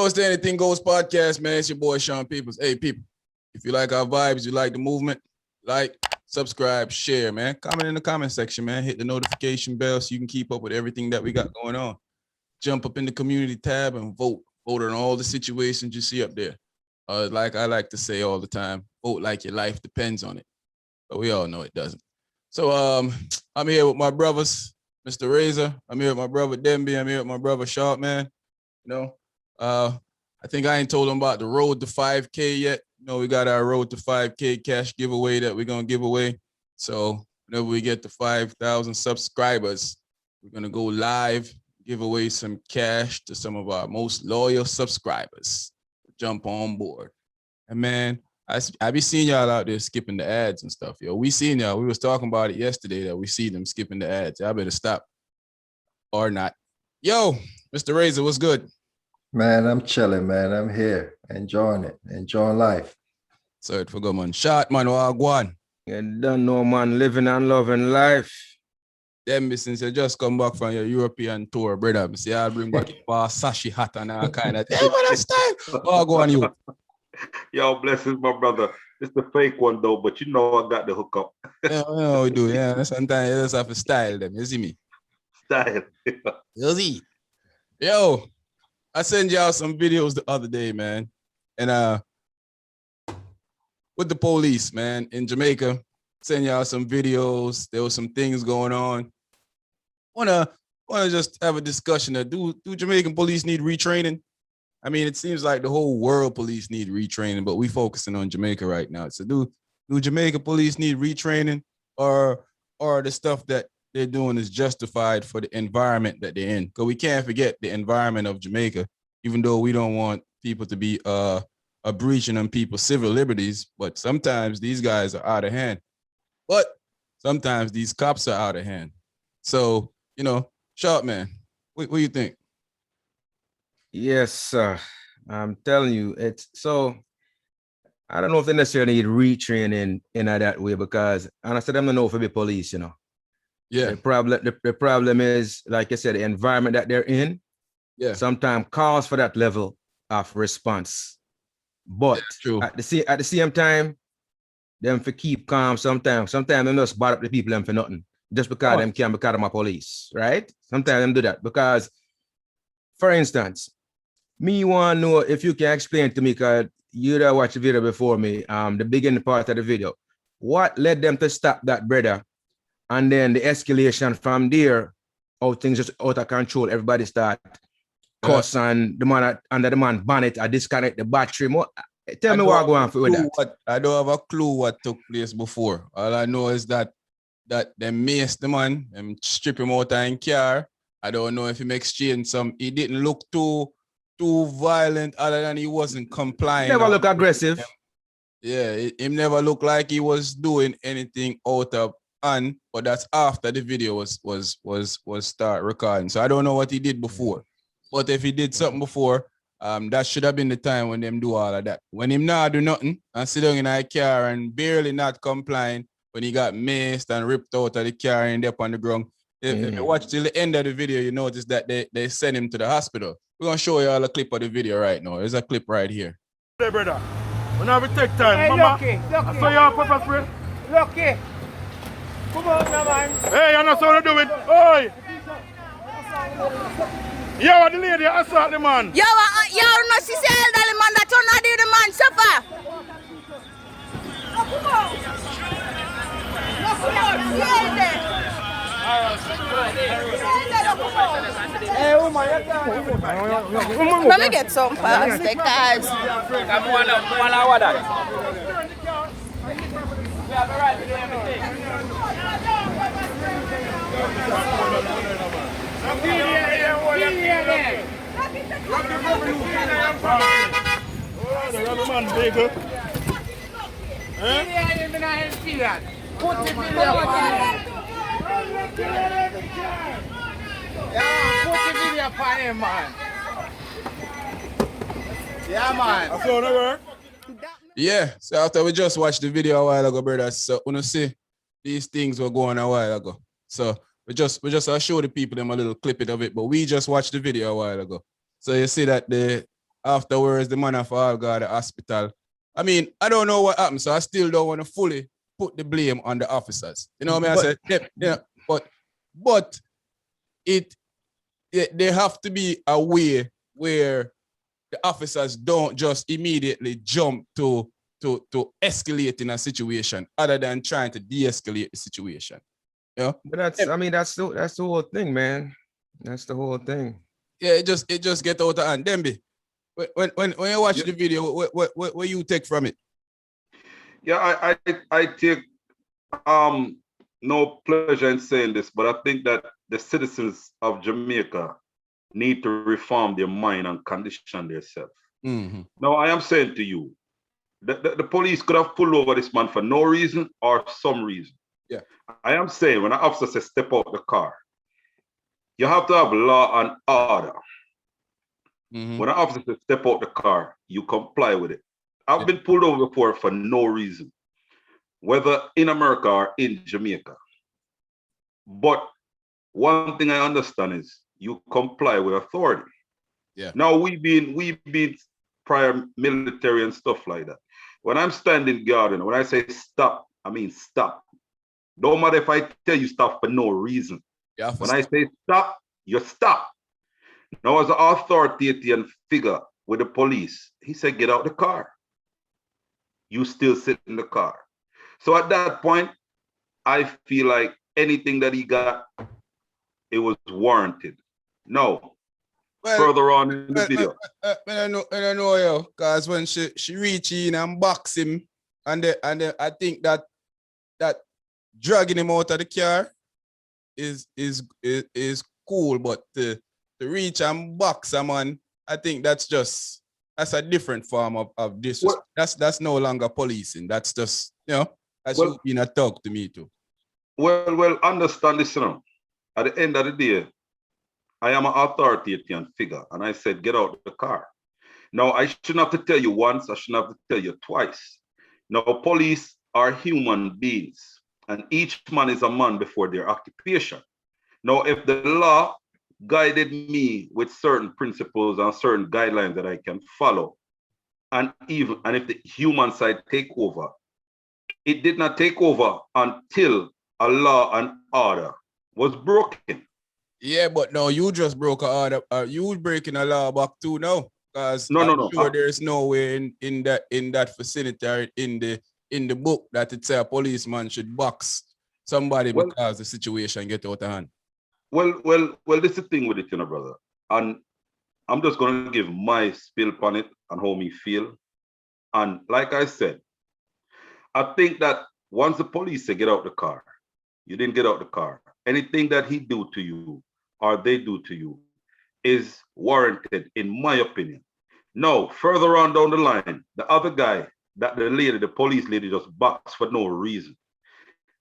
it's the Anything Goes podcast, man. It's your boy, Sean Peoples. Hey, people, if you like our vibes, you like the movement, like, subscribe, share, man. Comment in the comment section, man. Hit the notification bell so you can keep up with everything that we got going on. Jump up in the community tab and vote. Vote on all the situations you see up there. Like I like to say all the time, vote like your life depends on it. But we all know it doesn't. So I'm here with my brothers, Mr. Razor. I'm here with my brother Demby. I'm here with my brother Sharp, man. You know, I think I ain't told them about the road to 5K yet. You know, we got our road to 5K cash giveaway that we're gonna give away. So whenever we get to 5,000 subscribers, we're gonna go live, give away some cash to some of our most loyal subscribers. Jump on board. And man, I be seeing y'all out there skipping the ads and stuff. Yo, we seen y'all. We was talking about it yesterday that we see them skipping the ads. Y'all better stop or not. Yo, Mr. Razor, what's good? Man, I'm chilling, man. I'm here, enjoying it, enjoying life. Sorry for good, man. Shot, man, wagwan. You don't know, man, living and loving life. Them, since you just come back from your European tour, brother, see, I'll bring back your sashi hat and all kind of thing. Hey, man, style. Wagwan, you. Yo, blessings, my brother. It's the fake one, though, but you know I got the hookup. Yeah, you know we do, yeah. Sometimes you just have to style them, you see me? Style. You see? Yo, I sent y'all some videos the other day, man. And with the police, man, in Jamaica, send y'all some videos. There was some things going on. Wanna just have a discussion. Do Jamaican police need retraining? I mean, it seems like the whole world police need retraining, but we focusing on Jamaica right now. So do Jamaica police need retraining, or the stuff that they're doing is justified for the environment that they're in? Because we can't forget the environment of Jamaica, even though we don't want people to be breaching on people's civil liberties, but sometimes these guys are out of hand. But sometimes these cops are out of hand. So, you know, Sharp, man, what do you think? Yes, sir. I'm telling you, it's so. I don't know if they necessarily need retraining in that way, because honestly, I don't know if it be police, you know. Yeah. The problem is, like I said, the environment that they're in. Yeah. Sometimes calls for that level of response, but at the same time, them for keep calm. Sometimes them just bother up the people them for nothing, just because them can't because of my police, right? Sometimes them do that because, for instance, me want to know if you can explain to me, because you that watched the video before me, the beginning part of the video, what led them to stop that brother, and then the escalation from there, how things just out of control, everybody start cuss and the man under the man bonnet, I disconnect the battery. Tell me what going on with that. I don't have a clue what took place before. All I know is that they maced the man and strip him out of his car. I don't know if he exchanged some. He didn't look too violent, other than he wasn't complying. Never look aggressive. Yeah, him never looked like he was doing anything out of hand. But that's after the video was start recording. So I don't know what he did before. But if he did something before, that should have been the time when them do all of that. When him not do nothing and sit down in a car and barely not complying, when he got maced and ripped out of the car and up on the ground. If you watch till the end of the video, you notice that they sent him to the hospital. We're gonna show you all a clip of the video right now. There's a clip right here. Hey brother, when I take time, hey, mama, Lucky. I saw your pepper spray. Lucky. Come on now, man. Hey, I know how to do it. Oi. Yo, the lady assault the man. Yo, no, she said elderly man that you not do the man suffer. Oh, come on. No, come on, Hey, woman, let me get some fast, guys. Yeah, man. I saw the work. Yeah, so after we just watched the video a while ago, brother, so when you see these things were going a while ago. So we just show the people them a little clip of it, but we just watched the video a while ago. So you see that the afterwards, the man of all got the hospital. I mean, I don't know what happened, so I still don't want to fully put the blame on the officers. You know what I mean? I said, yeah, but they have to be a way where the officers don't just immediately jump to escalate in a situation other than trying to de-escalate the situation. Yeah. But that's the whole thing, man. That's the whole thing. Yeah, it just get out of hand. Demby, when you watch the video, what you take from it? Yeah, I take no pleasure in saying this, but I think that the citizens of Jamaica need to reform their mind and condition themselves. Mm-hmm. Now, I am saying to you, the police could have pulled over this man for no reason or some reason. Yeah. I am saying when an officer says step out the car, you have to have law and order. Mm-hmm. When an officer says step out the car, you comply with it. I've been pulled over before for no reason, whether in America or in Jamaica. But one thing I understand is you comply with authority. Yeah. Now we've been prior military and stuff like that. When I'm standing guard, when I say stop, I mean stop. Don't matter if I tell you stop for no reason. Yeah. When I say stop, you stop. Now as an authoritarian figure with the police, he said, get out the car. You still sit in the car. So at that point, I feel like anything that he got, it was warranted. No. Well, further on in the video. I know, yo, because when she reach in and box him, and I think that dragging him out of the car is cool, but to reach and box a man, I think that's a different form of disrespect. That's no longer policing. That's just, that's you being a thug to me too. Well, understand this now. At the end of the day, I am an authoritarian figure, and I said, get out of the car. Now, I shouldn't have to tell you once, I shouldn't have to tell you twice. Now, police are human beings, and each man is a man before their occupation. Now, if the law guided me with certain principles and certain guidelines that I can follow, and if the human side take over, it did not take over until a law and order was broken. Yeah, but no, you just broke an order. You breaking a law back too now, because no. Sure there's no way in that vicinity or in the book that it say a policeman should box somebody because the situation get out of hand. Well, this is the thing with it, brother. And I'm just gonna give my spill on it and how me feel. And like I said, I think that once the police say get out the car, you didn't get out the car. Anything that he do to you or they do to you is warranted, in my opinion. Now, further on down the line, the other guy, the police lady just boxed for no reason.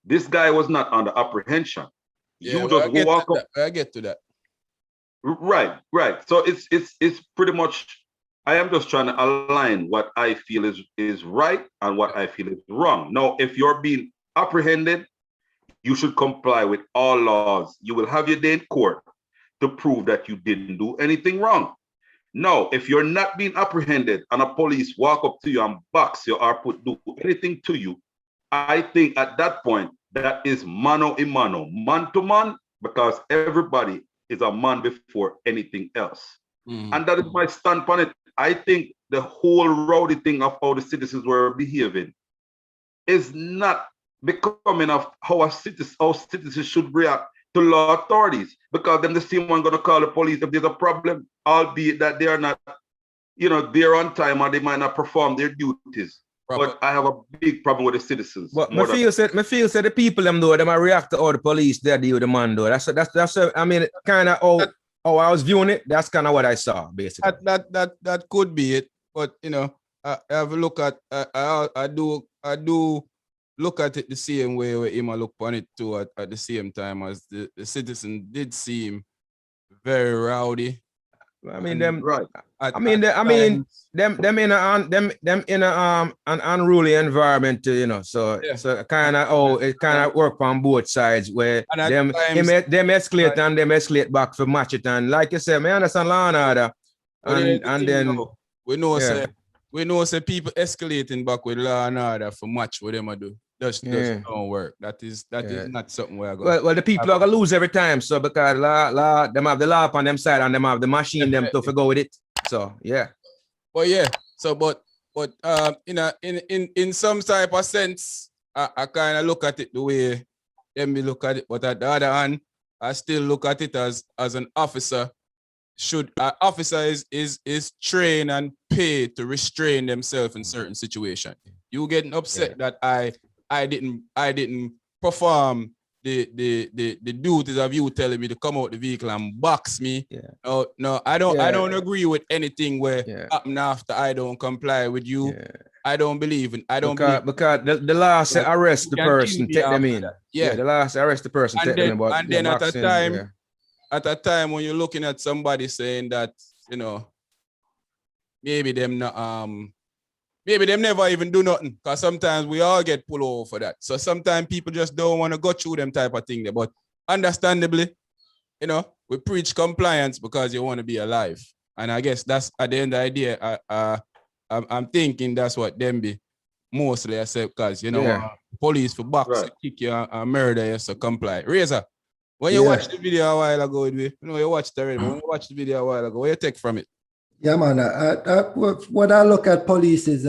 This guy was not under apprehension. Yeah, you just walk up. I get to that. Right. So it's pretty much, I am just trying to align what I feel is right and what I feel is wrong. Now, if you're being apprehended, you should comply with all laws. You will have your day in court to prove that you didn't do anything wrong. Now, if you're not being apprehended and a police walk up to you and box you or do anything to you, I think at that point, that is mano a mano, man to man, because everybody is a man before anything else. Mm-hmm. And that is my stand on it. I think the whole rowdy thing of how the citizens were behaving is not becoming of how citizens should react to law authorities, because then the same one gonna call the police if there's a problem, albeit that they are not, they're on time or they might not perform their duties. But I have a big problem with the citizens. But me feel said the people them though, them react to all the police they deal with the man though. That's I mean kind of how I was viewing it. That's kind of what I saw basically. That could be it. But I have a look at I do look at it the same way where Emma look on it too at the same time, as the citizen did seem very rowdy. I mean them right. them in an unruly environment, So yeah. So kind of it kind of work on both sides where them escalate and them escalate back for match it, and like you said, I understand law and order, and then we know say people escalating back with law and order for much what them do. Just don't work. That is not something where I go. Well, the people are gonna lose every time. So because them have the law upon them side and them have the machine them to go with it. So yeah. But yeah. So but in some type of sense, I kind of look at it the way them me look at it. But at the other hand, I still look at it as an officer. Officer is trained and paid to restrain themselves in certain situations. You getting upset that I didn't perform the duties of you telling me to come out the vehicle and box me. Yeah. No, I don't agree with anything where happen after I don't comply with you. Yeah. I don't believe because the law say arrest the person, take them in. Yeah, the law say arrest the person, take them in. But and then at a time when you're looking at somebody saying that, maybe them never even do nothing, because sometimes we all get pulled over for that. So sometimes people just don't want to go through them type of thing there. But understandably, we preach compliance because you want to be alive. And I guess that's at the end of the day, I'm thinking that's what them be mostly accept, because police for box, kick you and murder you, so comply. Razor, when you watched the video a while ago, you watched it already, but when you watched the video a while ago, what you take from it? Yeah, man. When I look at police is,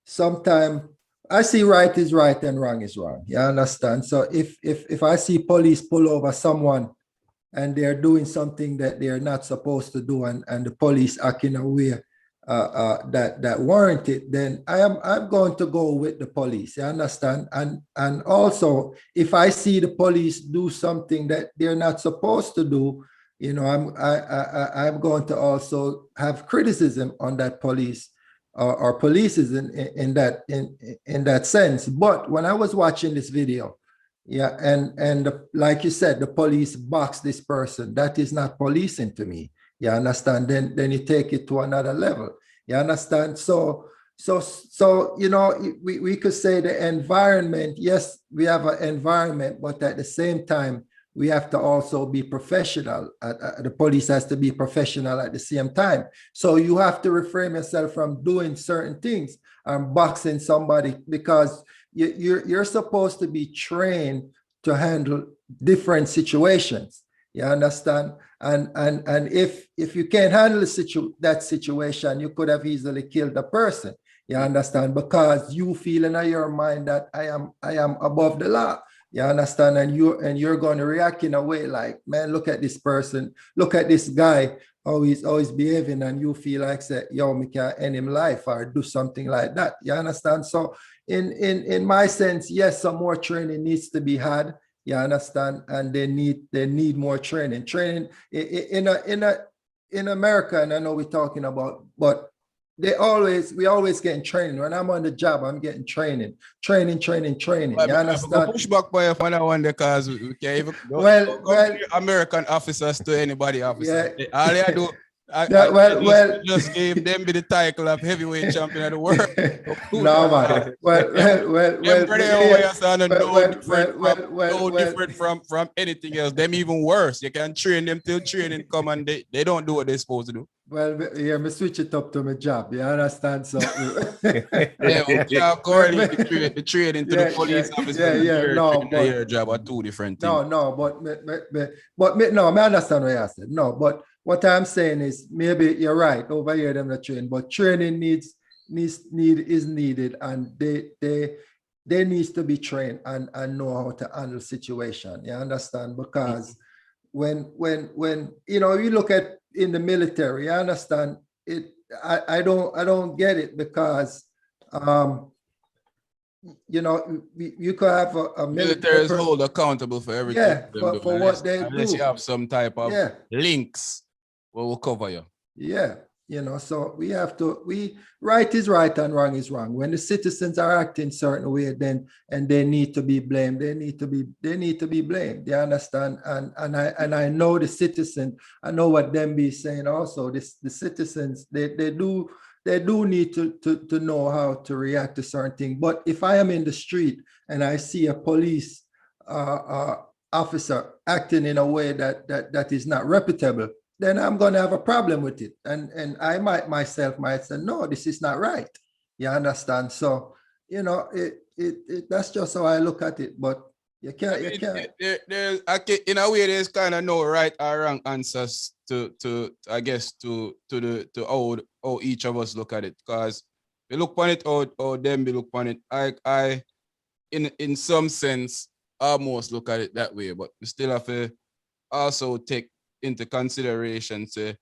sometimes I see right is right and wrong is wrong. You understand? So if I see police pull over someone and they're doing something that they're not supposed to do, and the police act in a way that warrant it, then I'm going to go with the police. You understand? And also, if I see the police do something that they're not supposed to do, I'm going to also have criticism on that police or polices in that sense. But when I was watching this video, and like you said, the police box this person, that is not policing to me. You understand? Then you take it to another level. You understand? So we could say the environment, yes, we have an environment, but at the same time, we have to also be professional. The police has to be professional at the same time. So you have to refrain yourself from doing certain things and boxing somebody, because you're supposed to be trained to handle different situations. You understand? And if you can't handle that situation, you could have easily killed the person. You understand? Because you feel in your mind that I am above the law. You understand? And you're going to react in a way like, man, look at this person, look at this guy, how he's behaving, and you feel like, say, yo, me can end him life or do something like that. You understand? So in my sense, yes, some more training needs to be had. You understand? And they need more training. Training in America, and I know we're talking about, but we always getting training. When I'm on the job, I'm getting training. Well, you understand? Push back by you for that one, because we can't even well, American officers to anybody officer. Yeah. All they do, just gave them the title of heavyweight champion of the world. No, man. No different from anything else. Them even worse. You can train them till training come, and they don't do what they're supposed to do. Well, yeah, me switch it up to my job. You understand? So the training to the police officer. Your job are two different things. I understand what you said. No, but what I'm saying is, maybe you're right. Over here, them not train, but training is needed, and they needs to be trained and know how to handle situation. You understand? Because when you look at in the military, you understand it. I don't get it, because you could have a military is hold accountable for everything. Yeah, for what they do. Unless you have some type of links, will cover you. Yeah, so right is right and wrong is wrong. When the citizens are acting certain way, then and they need to be blamed, they need to be blamed. You understand? And I know the citizen, I know what them be saying also. The citizens, they do need to know how to react to certain things. But if I am in the street and I see a police officer acting in a way that is not reputable, then I'm going to have a problem with it. And I might say, no, this is not right. You understand? So, you know, that's just how I look at it. But you can't. In a way, there's kind of no right or wrong answers to how each of us look at it. Because we look on it or them we look on it. I in some sense almost look at it that way, but we still have to also take into consideration, say,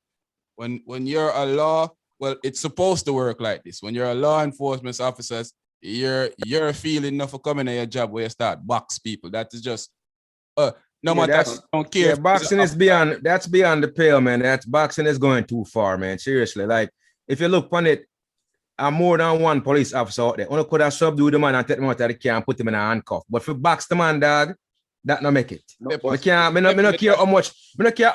when you're a law, well, it's supposed to work like this. When you're a law enforcement officer, you're feeling enough for coming at your job where you start box people. That is just no matter, don't care. Yeah, boxing is beyond the pale, man. That's boxing is going too far, man. Seriously. Like, if you look on it, I'm more than one police officer out there. Only could have subdue the man and take him out of the car and put him in a handcuff. But if you box the man, dog, that not make it. I don't care how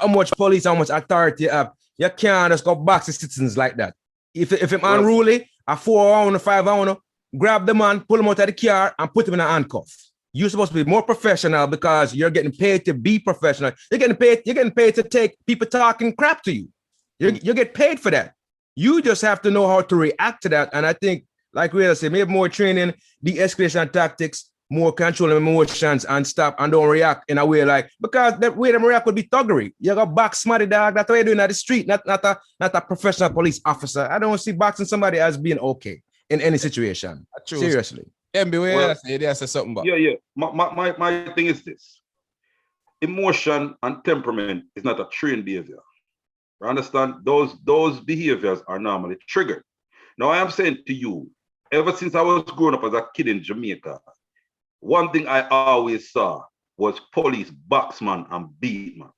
much police, how much authority you have. You can't just go box the citizens like that. If a man unruly, a 4 hour, 5 hour, grab the man, pull him out of the car and put him in a handcuff. You're supposed to be more professional because you're getting paid to be professional. You're getting paid to take people talking crap to you. You get paid for that. You just have to know how to react to that. And I think, like we said, maybe more training, de-escalation tactics, more control of emotions, and stop and don't react in a way like, because the way them react would be thuggery. You got box smarty dog. That's what you're doing at the street, not a professional police officer. I don't see boxing somebody as being okay in any situation. Seriously. Say something about. Yeah. My thing is this. Emotion and temperament is not a trained behavior. You understand? Those behaviors are normally triggered. Now I am saying to you, ever since I was growing up as a kid in Jamaica, one thing I always saw was police box man and beat man.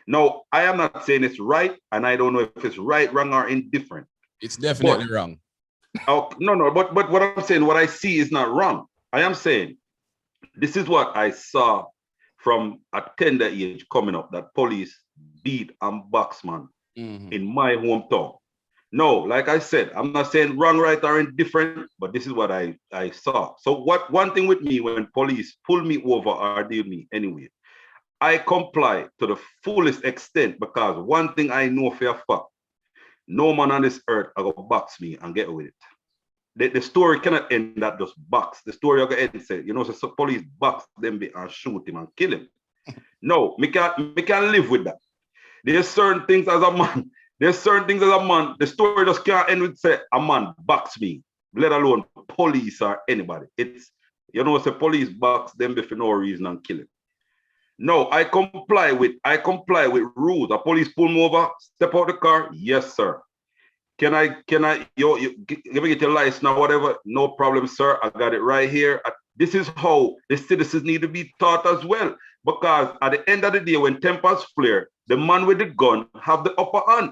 Now, I am not saying it's right, and I don't know if it's right, wrong, or indifferent. It's definitely wrong. No, but what I'm saying, what I see is not wrong. I am saying this is what I saw from a tender age coming up, that police beat and box man in my hometown. No, like I said, I'm not saying wrong, right, or indifferent, but this is what I saw. So one thing with me, when police pull me over or deal me anyway, I comply to the fullest extent, because one thing I know for a fact, no man on this earth are gonna box me and get with it. The story cannot end at just box. The story are gonna end say, so police box them and shoot him and kill him. No, me can't live with that. There's certain things as a man. The story just can't end with say a man box me, let alone police or anybody. It's, say police box them for no reason and kill him. No, I comply with rules. A police pull me over, step out the car. Yes, sir. Can I, give me your license now, whatever? No problem, sir. I got it right here. This is how the citizens need to be taught as well. Because at the end of the day, when tempers flare, the man with the gun have the upper hand.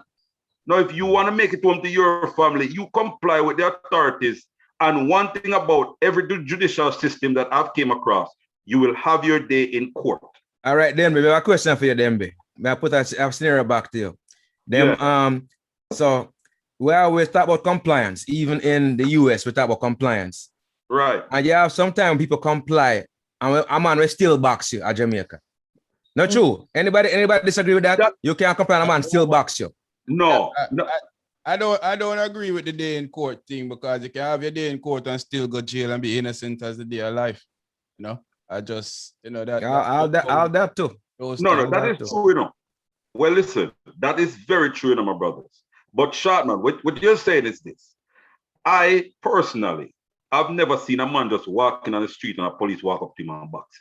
Now, if you want to make it home to your family, you comply with the authorities. And one thing about every judicial system that I've came across, you will have your day in court. All right, Dembe, we have a question for you, Dembe. May I put a scenario back to you? So we always talk about compliance. Even in the US, we talk about compliance. Right. And you have sometimes people comply, and a man will still box you at Jamaica. Not true. Anybody disagree with that? You can't comply and a man still box you. No. I don't agree with the day in court thing, because you can have your day in court and still go jail and be innocent as the day of life. I just, that. I'll that too. No, that is true, Well, listen, that is very true, my brothers. But Shartman, what you're saying is this. I personally, I've never seen a man just walking on the street and a police walk up to him and box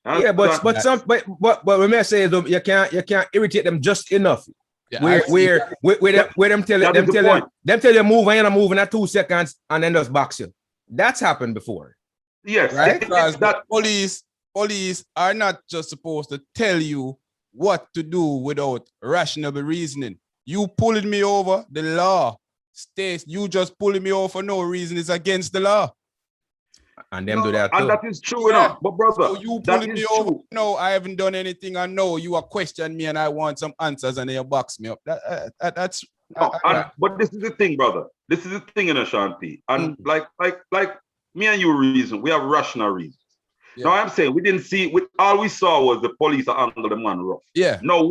him. Yeah, but what I say is you can't irritate them just enough. Yeah, where them tell you move and you're not moving at 2 seconds and then just box you. That's happened before. Yes, right? Because that police are not just supposed to tell you what to do without rational reasoning. You pulling me over, the law states you just pulling me over for no reason is against the law. And them do that too. And that is true, but brother, so you pulling me over. No, I haven't done anything. I know you are questioning me and I want some answers and then you box me up. That's but this is the thing, brother. This is the thing in Ashanti. And like me and you reason, we have rational reasons. Yeah. Now I'm saying we didn't see, all we saw was the police angle the man rough. Yeah. Now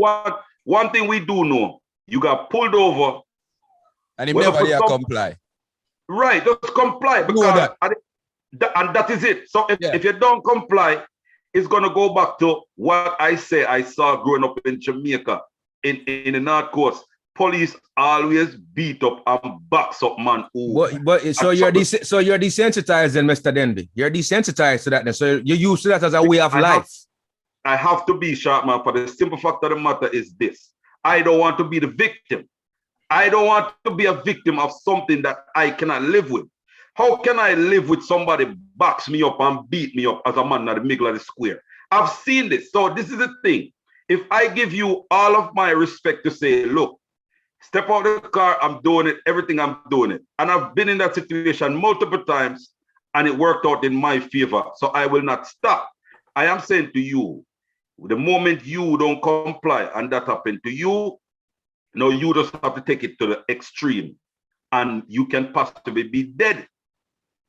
one thing we do know, you got pulled over. And him never did comply. Right, just comply because and that is it. So if you don't comply, it's gonna go back to what I say I saw growing up in Jamaica, in the North Coast. Police always beat up and box up man. So you're desensitized then, Mr. Denby. You're desensitized to that then. So you're used to that as a way of life. I have to be sharp, man, for the simple fact of the matter is this. I don't want to be the victim. I don't want to be a victim of something that I cannot live with. How can I live with somebody box me up and beat me up as a man in the middle of the square? I've seen this. So this is the thing. If I give you all of my respect to say, look, step out of the car, I'm doing it, everything I'm doing it. And I've been in that situation multiple times and it worked out in my favor. So I will not stop. I am saying to you, the moment you don't comply and that happened to you, no, you just have to take it to the extreme and you can possibly be dead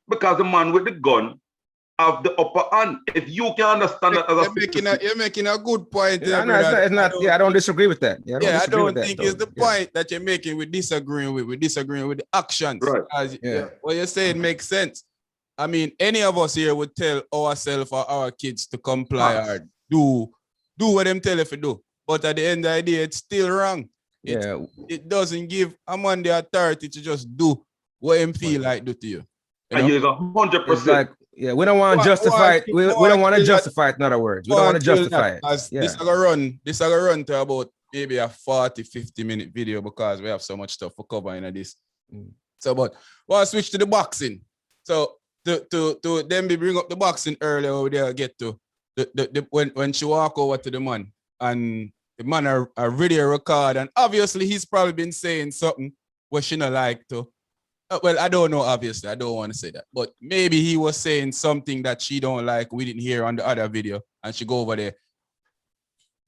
because the man with the gun have the upper hand. If you can understand that as you're making a good point. Yeah, it's not, I don't disagree with that. I don't think it's the point that you're making. We're disagreeing with the actions. Right. What you're saying makes sense. I mean, any of us here would tell ourselves or our kids to comply or do what them tell you to do. But at the end of the day, it's still wrong. It doesn't give a man the authority to just do what him feel like do to you. And you're 100%. Like, we don't want to justify it. We don't want to justify it, in other words. We don't want to justify it. This is going to run to about maybe a 40-50 minute video because we have so much stuff for covering in this. So, but we'll switch to the boxing. So to then we bring up the boxing earlier, we'll get to when she walk over to the man and the man are really record, and obviously he's probably been saying something what she not like to. Well, I don't know, obviously. I don't want to say that. But maybe he was saying something that she don't like. We didn't hear on the other video. And she go over there.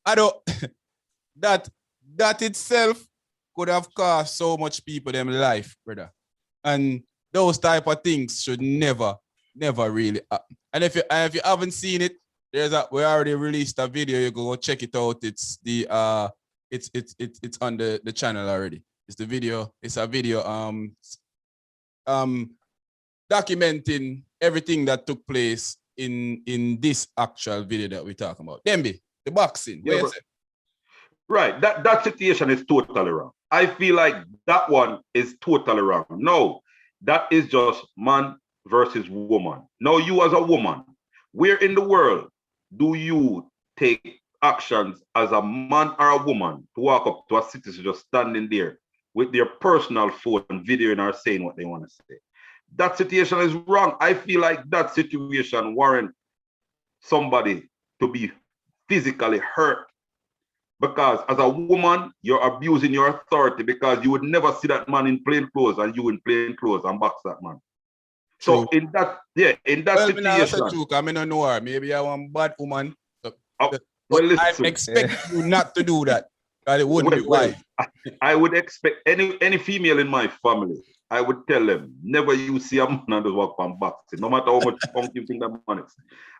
I don't... that itself could have cost so much people them life, brother. And those type of things should never really happen. And if you haven't seen it, we already released a video. You go check it out. It's it's on the channel already. It's a video documenting everything that took place in this actual video that we're talking about. Demby, the boxing. Right, that situation is totally wrong. I feel like that one is totally wrong. No, that is just man versus woman. No, you as a woman, where in the world do you take actions as a man or a woman to walk up to a citizen just standing there with their personal phone videoing or saying what they want to say? That situation is wrong. I feel like that situation warrants somebody to be physically hurt because as a woman, you're abusing your authority because you would never see that man in plain clothes and you in plain clothes and box that man. So in that situation, I don't know her. Maybe I want bad woman. Well, I expect you not to do that. Because it wouldn't be wise. I would expect any female in my family, I would tell them, never you see a man and just walk on boxing, no matter how much fun you think that man is.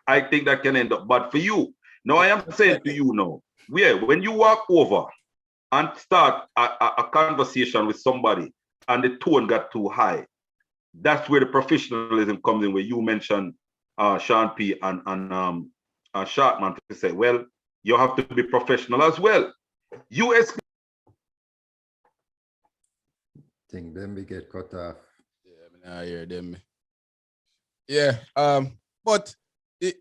I think that can end up bad for you. Now, I am saying to you now, when you walk over and start a conversation with somebody and the tone got too high, that's where the professionalism comes in, where you mentioned Sean P. and Sharpman to say, well, you have to be professional as well. I think them we get cut off. I hear them. Yeah, but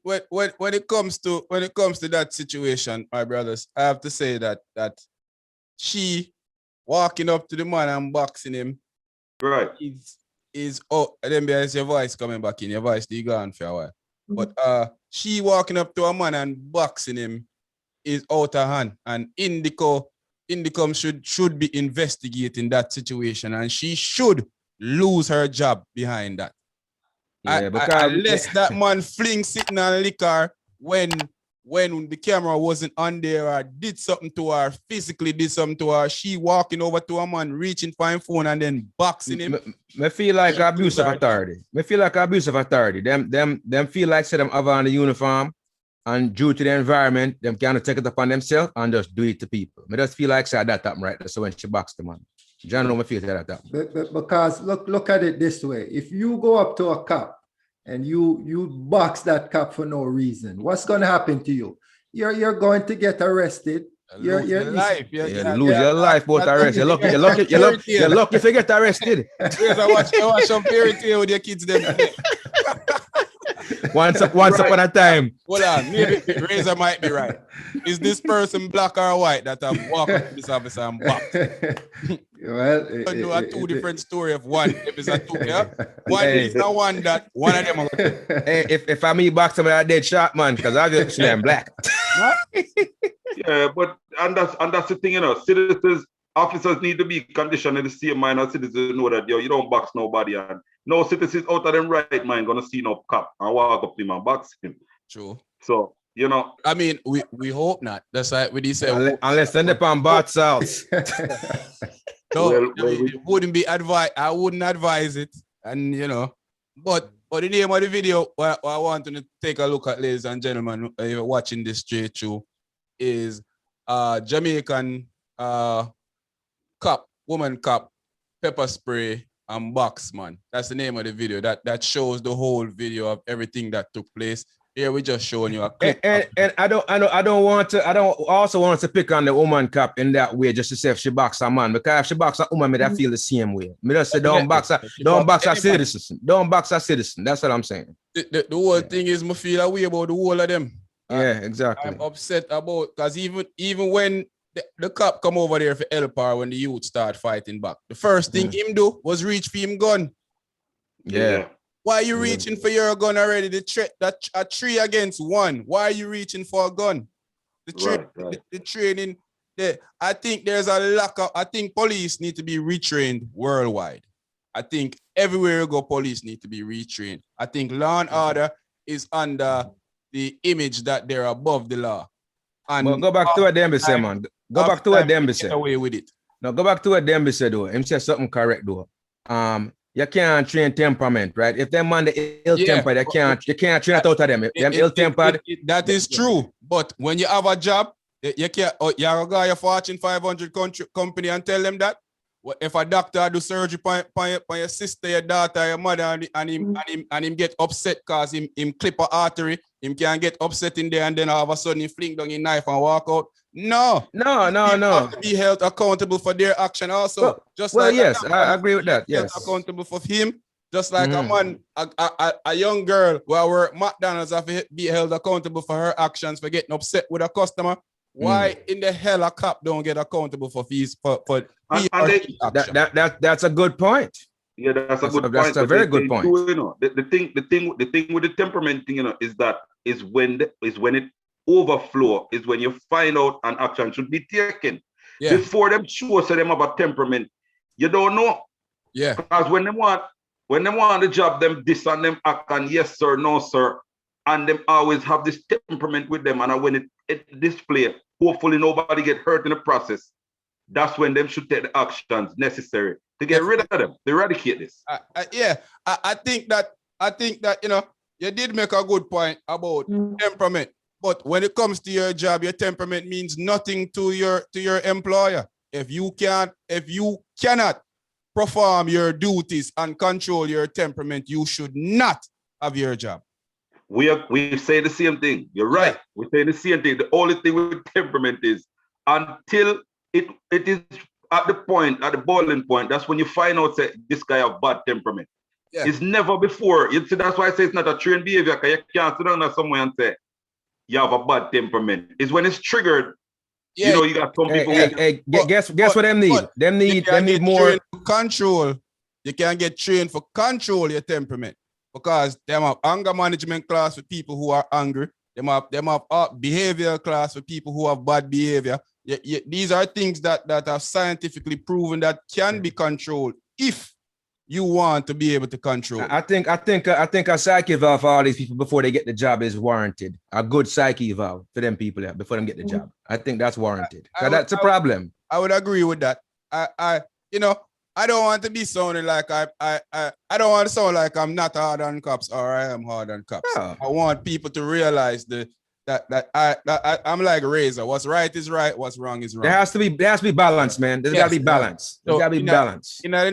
when it comes to that situation, my brothers, I have to say that she walking up to the man and boxing him, right, is then there's your voice coming back in. Your voice be gone for a while. But she walking up to a man and boxing him is out of hand, and Indicom should be investigating that situation, and she should lose her job behind that. Unless that man fling sitting on liquor when the camera wasn't on there or did something to her, physically did something to her, she walking over to a man, reaching for his phone and then boxing him. Me feel like abuse of authority. Them feel like say them have on the uniform and due to the environment, them kind take it upon themselves and just do it to people. I just feel like that happened right there. So when she boxed the man, John, know my feel that happened. Because look at it this way: if you go up to a cop and you box that cop for no reason, what's going to happen to you? You're going to get arrested. You're Lose your life. You lose your life, but arrest. You're lucky if you get arrested. I watch some fairy tale with your kids. Them. Once upon a time. Hold on, maybe Razor might be right. Is this person black or white that have walked up to this officer and boxed? Well, I know a two different story of one. If it's a two, yeah, one is the one that one of them. Hey, if I me box somebody, I dead shot, man, because obviously I'm black. Yeah, but and that's the thing, you know. Citizens, officers need to be conditioned in the same mind as citizens know that you don't box nobody, and no citizens out of them right mind gonna see no cop and walk up to him and box him. True. So you know, I mean, we hope not. That's like what he said. Unless send up on Bart's house. No, it wouldn't be advised. I wouldn't advise it, and you know, but the name of the video, what I want to take a look at, ladies and gentlemen, you're watching this straight through, is Jamaican woman cop, pepper spray and box, man. That's the name of the video. That shows the whole video of everything that took place. Here we just showing you a clip. And I don't also want to pick on the woman cop in that way just to say if she box a man, because if she box a woman, I feel the same way. Me just say don't box a citizen. Don't box a citizen. That's what I'm saying. The whole thing is, I feel a way about the whole of them. Yeah, exactly. I'm upset about, because even when the cop come over there for help her when the youth start fighting back, the first thing him do was reach for him gun. Yeah. Why are you reaching for your gun already? That a 3 against 1. Why are you reaching for a gun? The training there. I think there's a lack of. I think police need to be retrained worldwide. I think everywhere you go, police need to be retrained. I think law and order is under the image that they're above the law. And well, go back to what Dembe said, man. Go back to what Dembe said. Away with it. No, go back to what Dembe said, though. Him said something correct, though. You can't train temperament, right? If them man the ill-tempered, you can't train it out of them. Them ill-tempered. That is true. But when you have a job, you can't. You're a guy, a Fortune 500 company, and tell them that. If a doctor do surgery on your sister, your daughter, your mother, and him get upset because him clip a artery, him can get upset in there, and then all of a sudden he fling down his knife and walk out. No. You have to be held accountable for their action also. Yes, I agree with that. Yes, accountable for him. Just like a man, a young girl who work McDonald's have to be held accountable for her actions for getting upset with a customer. Why in the hell a cop don't get accountable for fees for that's a good point. Yeah, that's a good point. That's a very good point. Too, you know, the thing with the temperament thing, you know, is when it overflow, is when you find out an action should be taken. Yeah. Before them show them about temperament, you don't know. Yeah. Because when they want the job, them this and them act and yes sir, no sir, and them always have this temperament with them, and when it display, hopefully nobody get hurt in the process. That's when them should take the actions necessary to get rid of them, to eradicate this. I think that you know, you did make a good point about temperament, but when it comes to your job, your temperament means nothing to your employer. If you cannot perform your duties and control your temperament, you should not have your job. We say the same thing. You're right. Yeah. We say the same thing. The only thing with temperament is until it is at the boiling point, that's when you find out that this guy have bad temperament. Yeah. It's never before. You see, that's why I say it's not a trained behavior, because you can't sit down somewhere and say you have a bad temperament. It's when it's triggered. Yeah. You know, you got some people. Guess what them need? Them need more control. You can get trained for control your temperament, because them have anger management class for people who are angry. Them have behavioral class for people who have bad behavior. These are things that are scientifically proven that can be controlled if you want to be able to control. I think a psyche valve for all these people before they get the job is warranted. A good psyche valve for them people before them get the job. I think that's warranted. That's a problem. I would agree with that. I don't want to be sounding like I don't want to sound like I'm not hard on cops or I am hard on cops. Oh. I want people to realize the I'm like Razor. What's right is right. What's wrong is wrong. There has to be balance, man. There's gotta be balance. There's gotta be balance. In the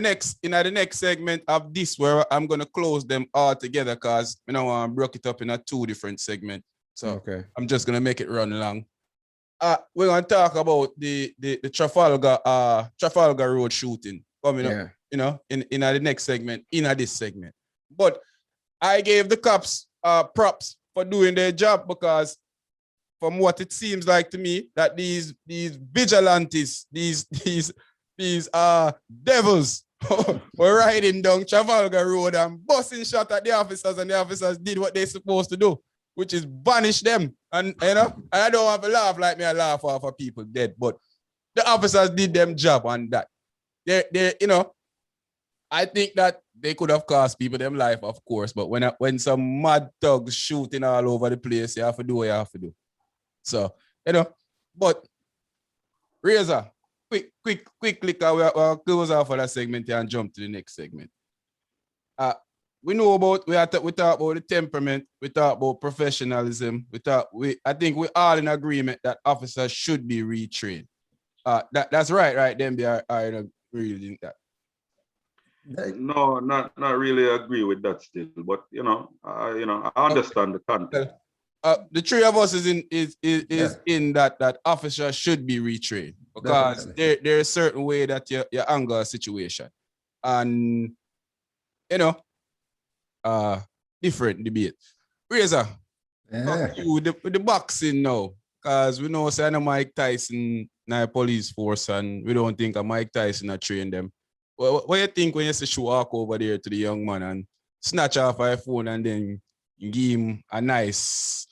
next segment of this, where I'm gonna close them all together, cause you know I broke it up in a 2 different segments. So okay, I'm just gonna make it run long. We're gonna talk about the Trafalgar Road shooting coming up, you know, in the next segment, in this segment. But I gave the cops props for doing their job, because from what it seems like to me, that these vigilantes, these devils were riding down Trafalgar Road and busting shot at the officers, and the officers did what they're supposed to do, which is banish them. And you know, I don't have to laugh like me, I laugh off of people dead, but the officers did them job on that. They you know, I think that they could have cost people them life, of course, but when some mad thugs shooting all over the place, you have to do what you have to do. So, you know, but Razor, quickly, we'll close off of that segment and jump to the next segment. We know about, we talk about the temperament, we talk about professionalism, I think we're all in agreement that officers should be retrained. That's right, them they are really think that. No, not really agree with that still, but you know, I understand the context. The 3 of us is in that officers should be retrained, because there is a certain way that you anger a situation, and you know, different debate. Razor, with the boxing now, because we know say Mike Tyson na police force, and we don't think Mike Tyson a train them. What do you think when you see she walk over there to the young man and snatch off her phone and then give him a nice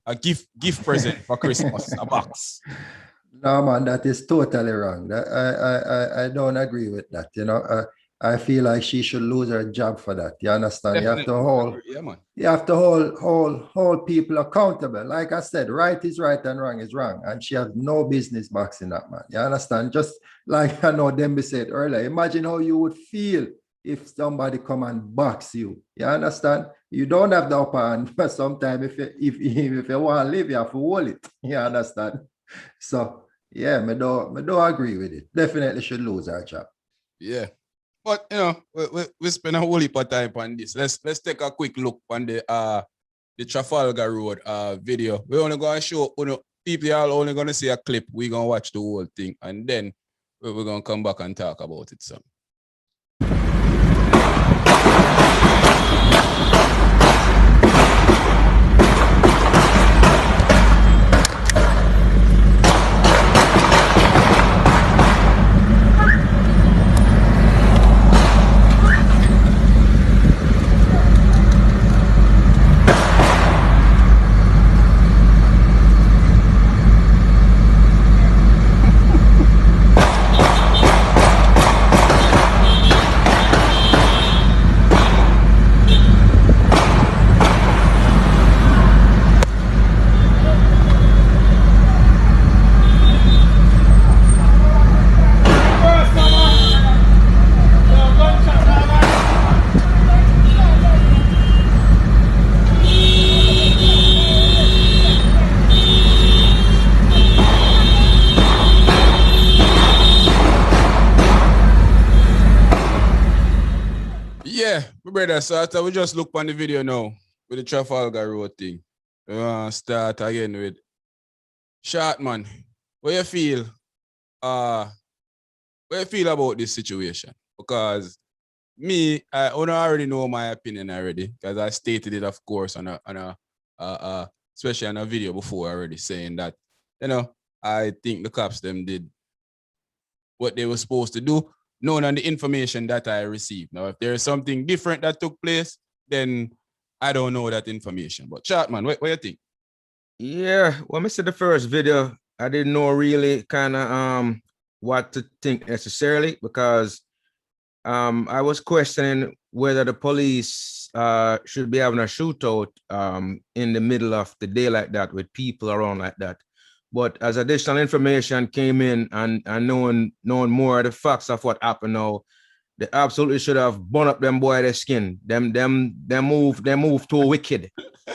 a gift present for Christmas, a box? No, man, that is totally wrong. I don't agree with that. You know, I feel like she should lose her job for that. You understand? Definitely. You have to hold people accountable. Like I said, right is right and wrong is wrong. And she has no business boxing that, man. You understand? Just like I know Demby said earlier, imagine how you would feel if somebody come and box you. You understand? You don't have the upper hand, but sometimes if you want to live, you have to hold it. You understand? So yeah, me don't agree with it. Definitely should lose her job. Yeah. But you know, we spend a whole heap of time on this. Let's take a quick look on the Trafalgar Road video. We're only gonna show, you know, people are only gonna see a clip. We're gonna watch the whole thing, and then we're gonna come back and talk about it some. Brother, so we just look on the video now with the Trafalgar Road thing. Start again with Short Man. What you feel? What you feel about this situation? Because me, I already know my opinion already, because I stated it, of course, on a especially on a video before already, saying that, you know, I think the cops them did what they were supposed to do, knowing on the information that I received. Now, if there is something different that took place, then I don't know that information. But Short Man, what do you think? Yeah, when I said the first video, I didn't know really kind of what to think necessarily, because I was questioning whether the police should be having a shootout in the middle of the day like that with people around like that. But as additional information came in and knowing more of the facts of what happened now, They absolutely should have burned up them boy their skin. Them move too wicked.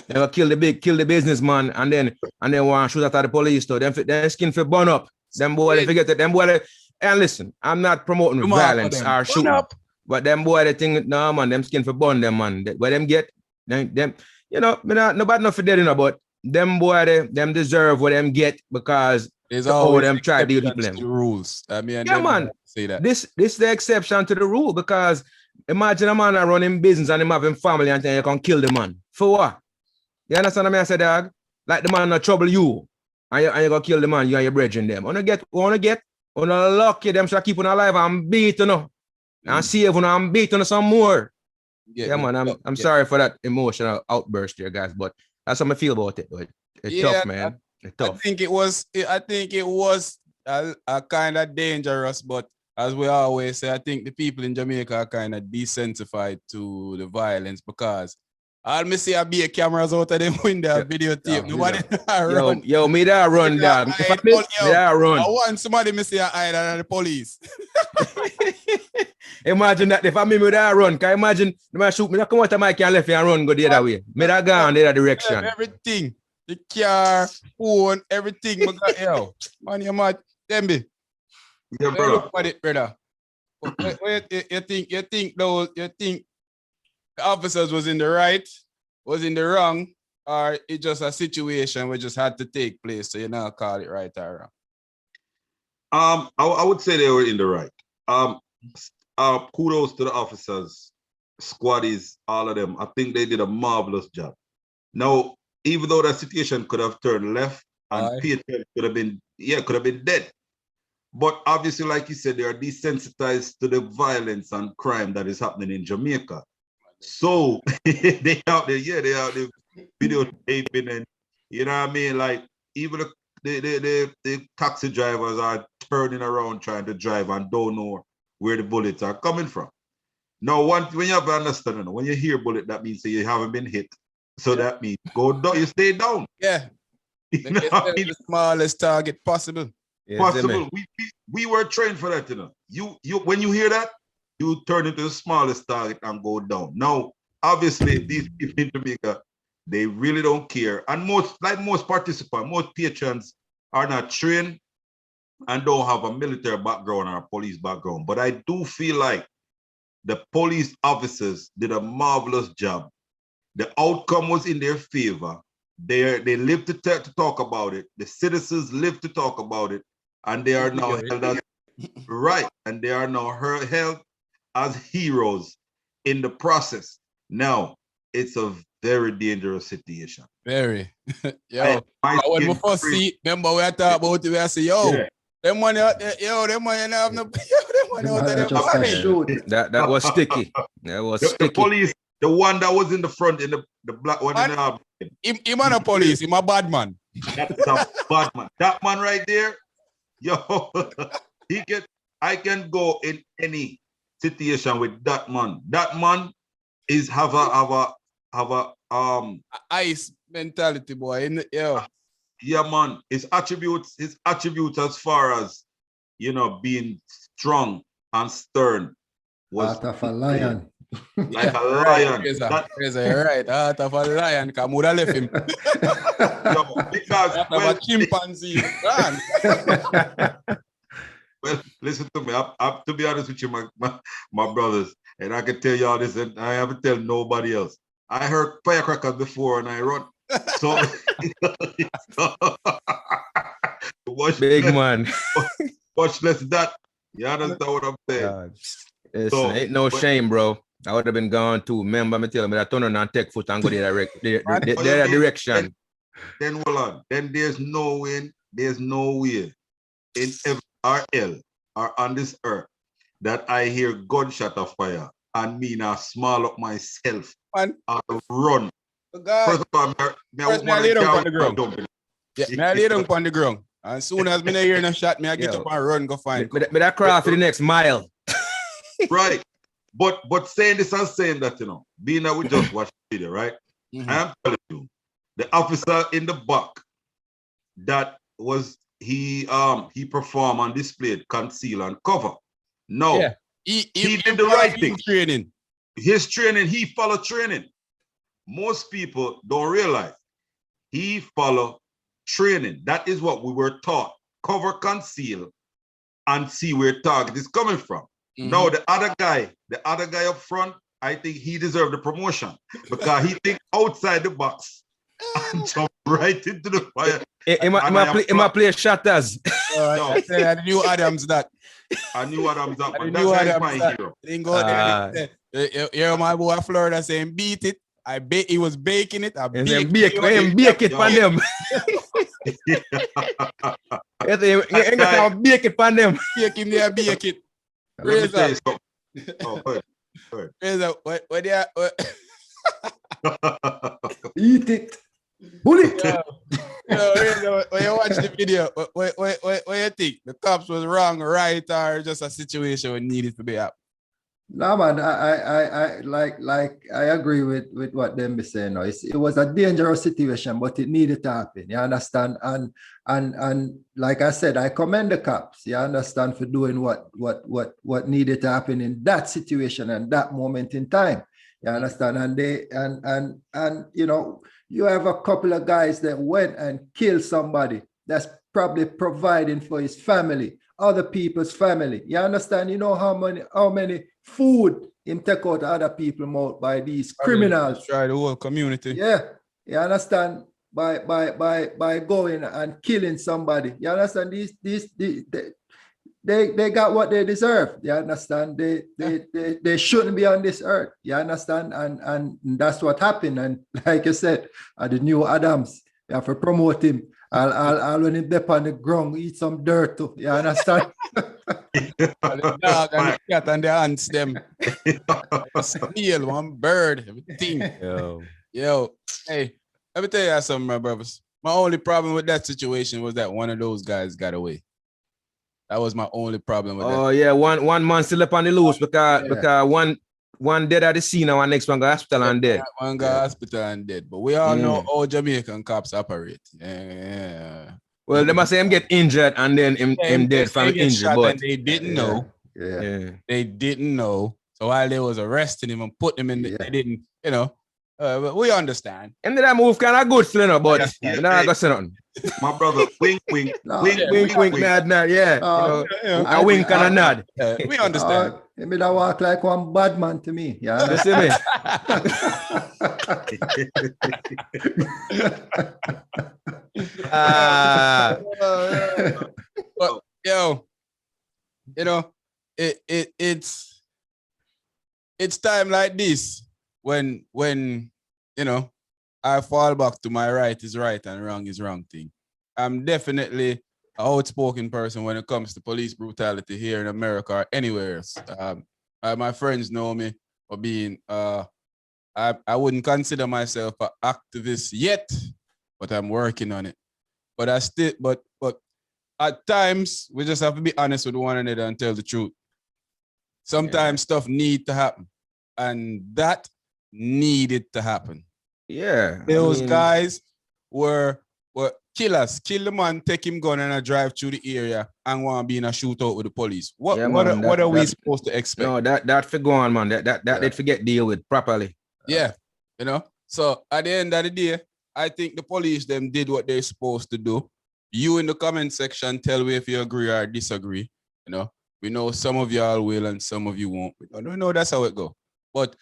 They gonna kill the businessman and then want to shoot at the police. So them skin for burn up. Them boy they forget that them boy and listen, I'm not promoting violence or shooting, but them boy they think no man, them skin for burn them man. Where them get them you know, nobody not for dead enough, but them boy them deserve what them get because there's always them try to deal with them. The rules. I mean, yeah, man. Say that. This the exception to the rule because imagine a man running business and him having family and then you can kill the man. For what? You understand what I say, dog? Like the man not trouble you and you gonna kill the man, you and your brethren them. Wanna get, lucky them should keep on alive and beat you know. And save you and beat you some more. Yeah, man. I'm sorry for that emotional outburst there, guys, but that's how I feel about it. But it's tough, man. It's tough. I think it was a kind of dangerous, but as we always say, I think the people in Jamaica are kind of desensitized to the violence because all me see be cameras out of them window, videotape. Nobody run. Yo, me that run, dog. Me that run. I want somebody me see a hide than the police. Imagine that if I me that run, can you imagine the man shoot me, come out of my car left and run go the other way. Me that gone the other direction. Everything. The car, phone, everything. Yo, man, you mad. Demby. Yeah, brother. Look at it, brother. You think the officers was in the right, was in the wrong, or it just a situation which just had to take place, so you now call it right or wrong? I would say they were in the right. Kudos to the officers, squaddies, all of them. I think they did a marvelous job. Now, even though that situation could have turned left and Peter could have been dead. But obviously, like you said, they are desensitized to the violence and crime that is happening in Jamaica. So they out there videotaping and you know what I mean? Like even the taxi drivers are turning around trying to drive and don't know where the bullets are coming from. Now, when you have to understand, when you hear bullet, that means that you haven't been hit. So that means go down, you stay down. Yeah. You know the smallest target possible. Possible. We were trained for that, you know. You when you hear that, you turn into the smallest target and go down. Now, obviously, these people in Jamaica, they really don't care. And most participants, most patrons are not trained and don't have a military background or a police background. But I do feel like the police officers did a marvelous job. The outcome was in their favor. They live to talk about it. The citizens live to talk about it. And they are now held as right. And they are now held as heroes in the process. Now, it's a very dangerous situation. Very. Yo, when we first see, remember we talk about it, we say, yo, them money out there, them money have no, them money out there. That was sticky. That was sticky. The police, the one that was in the front, in the black one, He's not a police, he's a bad man. That's a bad man. That man right there, yo, I can go in any situation with that man. That man is have a ice mentality, boy. Yeah, man. His attributes as far as being strong and stern was heart of a lion. Like a lion. You're right. Heart of a lion. Come would have left him. Because a chimpanzee. Well, listen to me. To be honest with you, my brothers, and I can tell y'all this, and I haven't told nobody else. I heard firecrackers before, and I run. So, big man. Watch less that. You understand what I'm saying? Ain't no shame, bro. I would have been gone too. Remember me telling me that turn on and take foot and go their direction. Then hold on. Then there's no way in RL or on this earth that I hear gunshot of fire and me now small up myself and run. First of all, I lay down on the ground. I lay down on the ground. As soon as me hear a shot, I get up and run, go find. Me that cry for the next mile. Right. But saying this and saying that, being that we just watched the video, right? Mm-hmm. I am telling you, the officer in the back that was he performed and displayed conceal and cover. No, He did the right thing. Training. His training, he followed training. Most people don't realize he followed training. That is what we were taught. Cover, conceal, and see where target is coming from. Now the other guy up front, I think he deserved the promotion because he think outside the box and jump right into the fire. He might play shatters. I knew Adams that. I knew Adams that. I But knew that Adams guy's my that. hero. Yeah, my boy Florida saying beat it. He was baking it. I Bake it for them. Bake it for them. Bake him there, bake it. Let me tell you something. Oh, Razor, what they are, Eat it. Bullet. Razor, when you watch the video, what you think? The cops was wrong, right, or just a situation where needed to be up? No, man, I agree with what them be saying now. It was a dangerous situation, but it needed to happen. You understand? And like I said, I commend the cops. You understand, for doing what needed to happen in that situation and that moment in time. You understand? And they and you know, you have a couple of guys that went and killed somebody that's probably providing for his family, other people's family. You understand? You know how many food him take out other people mouth by these criminals. Try the whole community. Yeah, you understand? By going and killing somebody. You understand? They got what they deserve. You understand? They shouldn't be on this earth. You understand? And that's what happened. And like I said, the new Adams, you have to promote him. I'll when him dip on the ground, eat some dirt too. You understand? The dog and the cat and the ants, them. A snail, one bird, everything. Yo, hey, let me tell you something, my brothers. My only problem with that situation was that one of those guys got away. That was my only problem with that. Oh yeah, one man still up on the loose because one dead at the scene and one next one go hospital and dead. One go hospital and dead. But we all know how Jamaican cops operate. Yeah. Well, they must say him get injured and then him dead from injury, but they didn't know. Yeah. They didn't know. So while they was arresting him and putting him in, they didn't, you know. But we understand. And that move kind of good, you know, but I got say nothing. My brother, wink, nod, yeah. I wink and a nod. We understand. He made a walk like one bad man to me. Yeah, you see me? But yo, you know, it's time like this when you know, I fall back to my right is right and wrong is wrong thing. I'm definitely an outspoken person when it comes to police brutality here in America or anywhere else. My friends know me for being I wouldn't consider myself an activist yet, but I'm working on it. But at times we just have to be honest with one another and tell the truth. Sometimes stuff need to happen, and that needed to happen. Yeah. Those guys were killers. Kill the man, take him gun and drive through the area and want to be in a shootout with the police. What are we supposed to expect? No, that for go on, man. That they forget deal with properly. Yeah. You know. So at the end of the day, I think the police them did what they're supposed to do. You in the comment section tell me if you agree or disagree. You know, we know some of y'all will and some of you won't. I don't know, that's how it go. But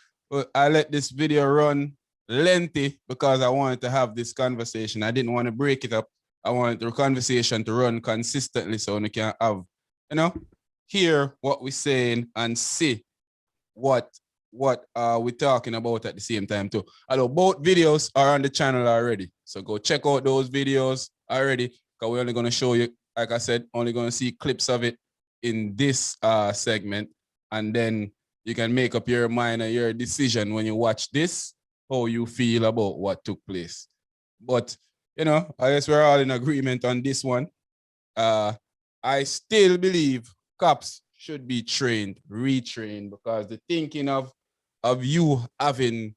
I let this video run lengthy because I wanted to have this conversation. I didn't want to break it up. I wanted the conversation to run consistently so we can have, you know, hear what we're saying and see what we're talking about at the same time too. Although both videos are on the channel already. So go check out those videos already because we're only going to show you, like I said, only going to see clips of it in this segment. And then you can make up your mind and your decision when you watch this, how you feel about what took place. But, you know, I guess we're all in agreement on this one. I still believe cops should be trained, retrained, because the thinking of you having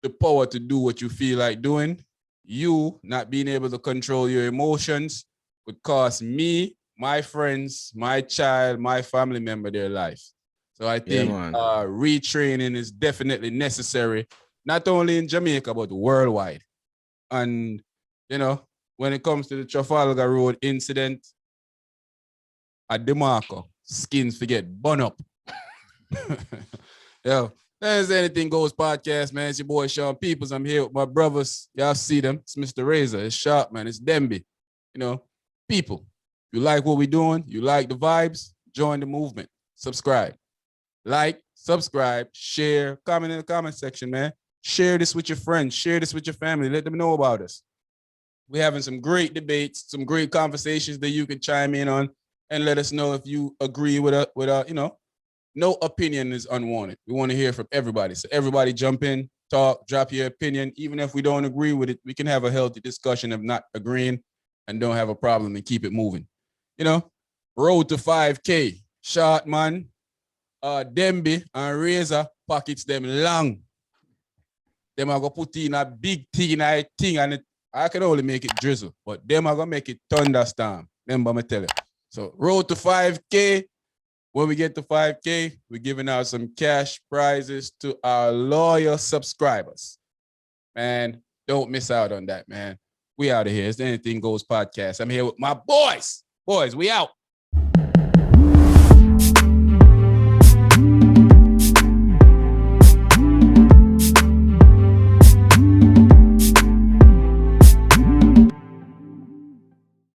the power to do what you feel like doing, you not being able to control your emotions would cost me, my friends, my child, my family member their life. So I think man. retraining is definitely necessary, not only in Jamaica, but worldwide. And, you know, when it comes to the Trafalgar Road incident, at DeMarco, skins forget bun up. Yo, there's Anything Goes podcast, man. It's your boy Sean Peoples. I'm here with my brothers. Y'all see them. It's Mr. Razor. It's Sharp, man. It's Demby. You know, people, you like what we're doing, you like the vibes, join the movement. Subscribe. Like, subscribe, share, comment in the comment section, man. Share this with your friends. Share this with your family. Let them know about us. We're having some great debates, some great conversations that you can chime in on and let us know if you agree with you know, no opinion is unwanted. We want to hear from everybody. So everybody jump in, talk, drop your opinion. Even if we don't agree with it, we can have a healthy discussion of not agreeing and don't have a problem and keep it moving. You know, road to 5K. Short man, Demby and Razor pockets them long. Them are gonna put in a big thing and I can only make it drizzle, but them are gonna make it thunderstorm. Remember me tell you. So road to 5K. When we get to 5K, we're giving out some cash prizes to our loyal subscribers. Man, don't miss out on that, man. We out of here. It's the Anything Goes podcast. I'm here with my boys. Boys, we out.